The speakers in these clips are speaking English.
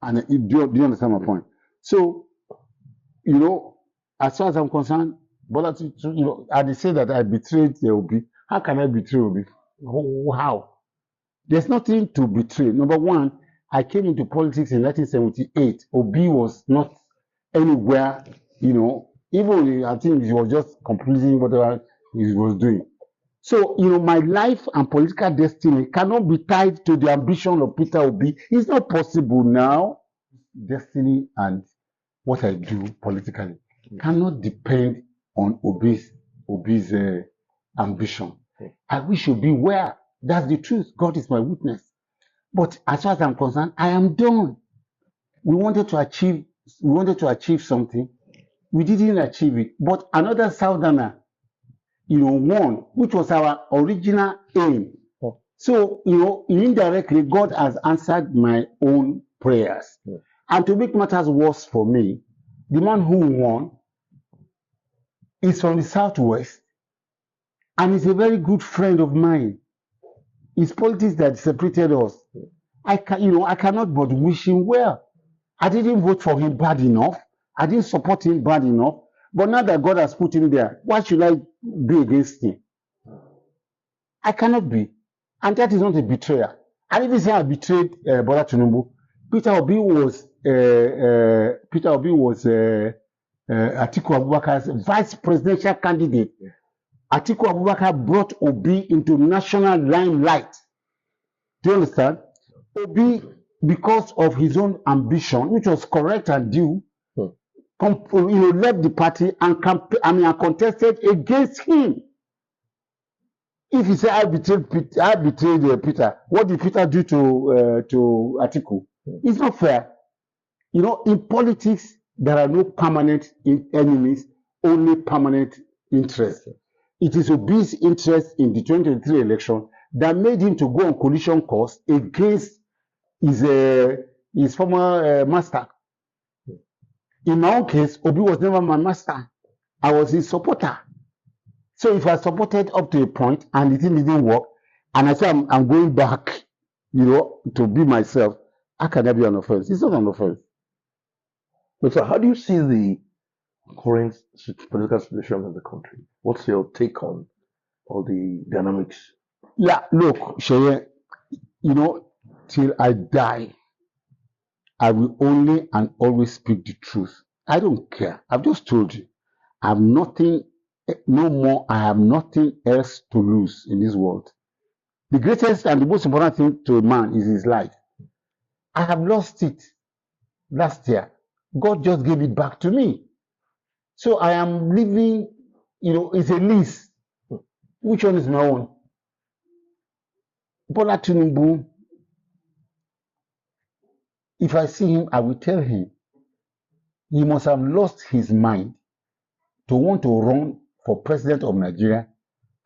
And do you understand my point? So, you know, as far as I'm concerned, but you know, I say that I betrayed Obi. How can I betray Obi? How? There's nothing to betray. Number one, I came into politics in 1978. Obi was not anywhere, you know, even I think he was just completing whatever he was doing. So, you know, my life and political destiny cannot be tied to the ambition of Peter Obi. It's not possible now. Destiny and what I do politically cannot depend on Obi's ambition. I wish Obi were. That's the truth. God is my witness. But as far as I'm concerned, I am done. We wanted to achieve something. We didn't achieve it. But another Southerner, you know, won, which was our original aim. So, you know, indirectly, God has answered my own prayers. And to make matters worse for me, the man who won is from the Southwest and is a very good friend of mine. It's politics that separated us. I cannot but wish him well. I didn't vote for him bad enough. I didn't support him bad enough. But now that God has put him there, why should I be against him? I cannot be. And that is not a betrayal. I didn't say I betrayed Bola Tinubu. Peter Obi was Atiku Abubakar's vice presidential candidate. Atiku Abubakar brought Obi into national limelight. Do you understand? Obi, because of his own ambition, which was correct and due, left the party and contested against him. If you say I betrayed Peter, what did Peter do to Atiku? It's not fair. You know, in politics, there are no permanent enemies, only permanent interests. It is Obi's interest in the 2023 election that made him to go on collision course against his former master. In my own case, Obi was never my master. I was his supporter. So if I supported up to a point and the thing didn't work, and I say I'm going back, you know, to be myself, how can that be an offense? It's not an offense. But so how do you see the current political situation in the country? What's your take on all the dynamics? Yeah, look, Sheye, you know, till I die, I will only and always speak the truth. I don't care. I've just told you. I have nothing, no more. I have nothing else to lose in this world. The greatest and the most important thing to a man is his life. I have lost it last year. God just gave it back to me. So I am living, you know, it's a lease. Which one is my own? Bola Tinubu, if I see him, I will tell him he must have lost his mind to want to run for president of Nigeria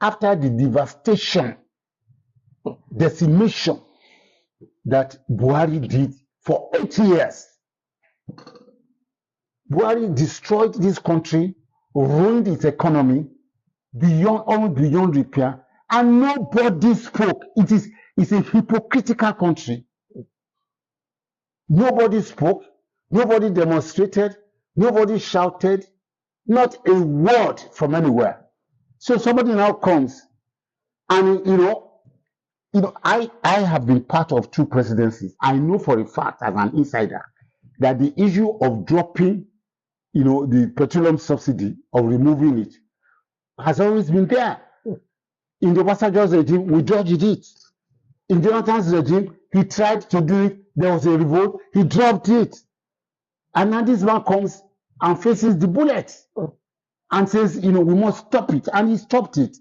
after the devastation, decimation that Buhari did for 8 years. Buhari destroyed this country, ruined its economy, almost beyond repair, and nobody spoke. It's a hypocritical country. Nobody spoke, nobody demonstrated, nobody shouted, not a word from anywhere. So somebody now comes, and I have been part of 2 presidencies. I know for a fact, as an insider, that the issue of dropping, the petroleum subsidy, of removing it, has always been there. In the Obasanjo's regime, we dodged it. In Jonathan's regime, he tried to do it. There was a revolt. He dropped it. And now this man comes and faces the bullet and says, we must stop it. And he stopped it.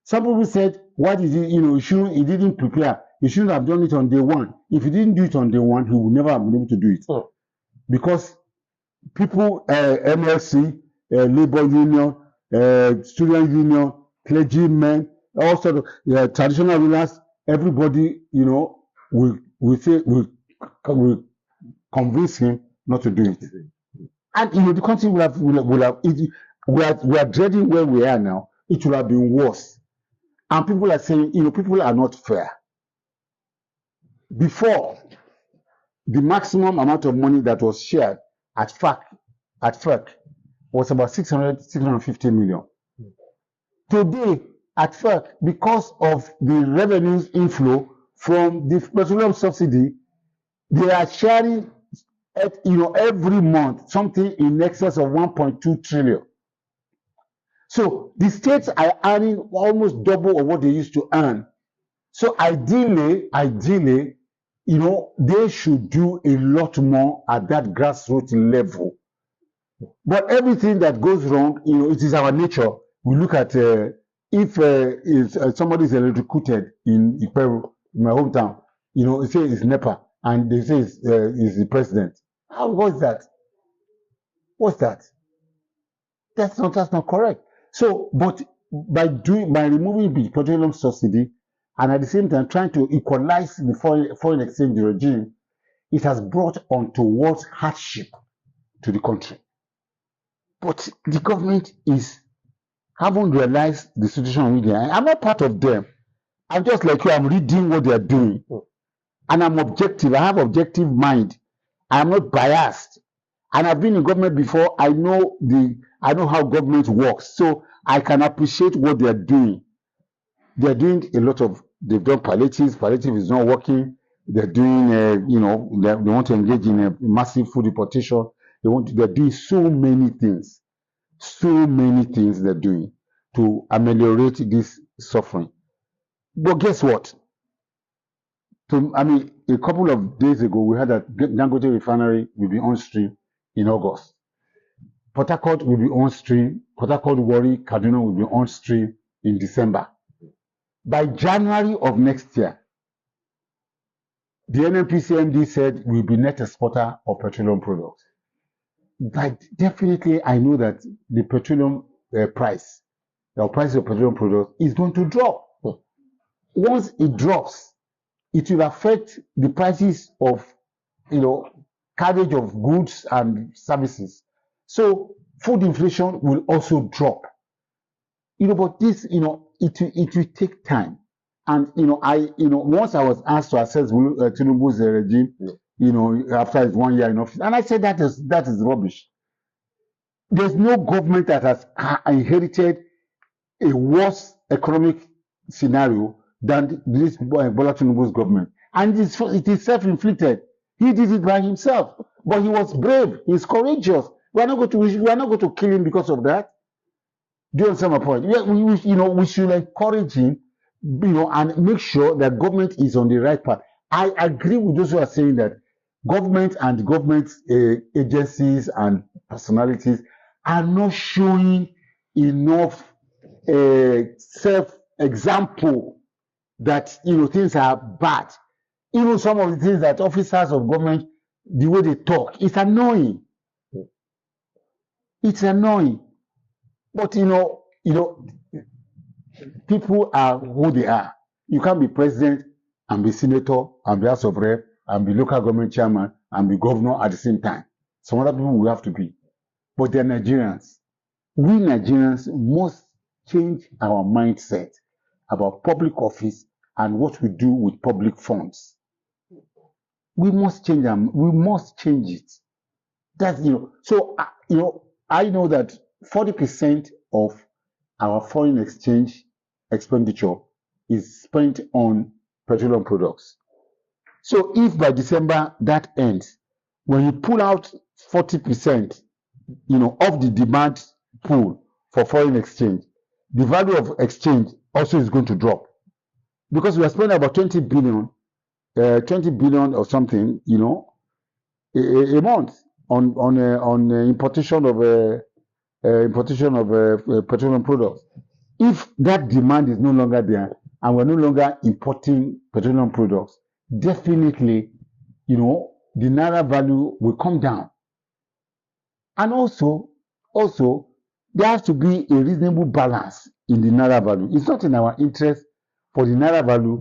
Some people said, why did he, he didn't prepare. He shouldn't have done it on day one. If he didn't do it on day one, he would never have been able to do it. Because people, MLC, labor union, student union, clergymen, all sort of traditional rulers, everybody, will convince him not to do it. And the country will have we are dreading where we are now. It will have been worse. And people are saying, people are not fair. Before, the maximum amount of money that was shared at FERC was about 650 million. Today, at FERC, because of the revenues inflow from the petroleum subsidy, they are sharing every month something in excess of 1.2 trillion. So the states are earning almost double of what they used to earn. So ideally, they should do a lot more at that grassroots level. But everything that goes wrong, it is our nature. We look at if somebody is electrocuted in Peru, in my hometown, they say it's NEPA, and they say it's the president. What's that? What's that? That's not correct. So, but by removing the petroleum subsidy and at the same time trying to equalize the foreign exchange regime, it has brought on towards hardship to the country. But the government haven't realized the situation on media. I'm not part of them. I'm just like you. I'm reading what they are doing, and I'm objective. I have objective mind. I'm not biased, and I've been in government before. I know how government works, so I can appreciate what they are doing. They are doing a lot of. They've done palliatives. Palliative is not working. They're doing, they want to engage in a massive food deportation. They're doing so many things. So many things they're doing to ameliorate this suffering. But guess what? A couple of days ago, we heard that Dangote refinery will be on stream in August. Port Harcourt will be on stream. Port Harcourt, Warri, Kaduna will be on stream in December. By January of next year, the NNPC said we'll be net exporter of petroleum products. But definitely, I know that the petroleum price of petroleum products is going to drop. Once it drops, it will affect the prices of, carriage of goods and services. So food inflation will also drop. But this, it will take time. And once I was asked to assess Tinubu's regime, after his 1 year in office, and I said that is rubbish. There's no government that has inherited a worse economic scenario than this Bola Tinubu's government, and it is self-inflicted. He did it by himself, but he was brave. He's courageous. We are not going to kill him because of that. Do you understand my point? We should encourage him, and make sure that government is on the right path. I agree with those who are saying that government and government agencies and personalities are not showing enough self-example that things are bad. Even some of the things that officers of government, the way they talk, it's annoying. It's annoying. But people are who they are. You can't be president and be senator and be House of Rep and be local government chairman and be governor at the same time. Some other people will have to be. But they're Nigerians. We Nigerians must change our mindset about public office and what we do with public funds. We must change them. We must change it. That's, so, I know that 40% of our foreign exchange expenditure is spent on petroleum products. So if by December that ends, when you pull out 40%, of the demand pool for foreign exchange, the value of exchange also is going to drop, because we are spending about 20 billion or something, a month on importation of petroleum products. If that demand is no longer there and we're no longer importing petroleum products, definitely, the Naira value will come down. And also, there has to be a reasonable balance in the Naira value. It's not in our interest for the Naira value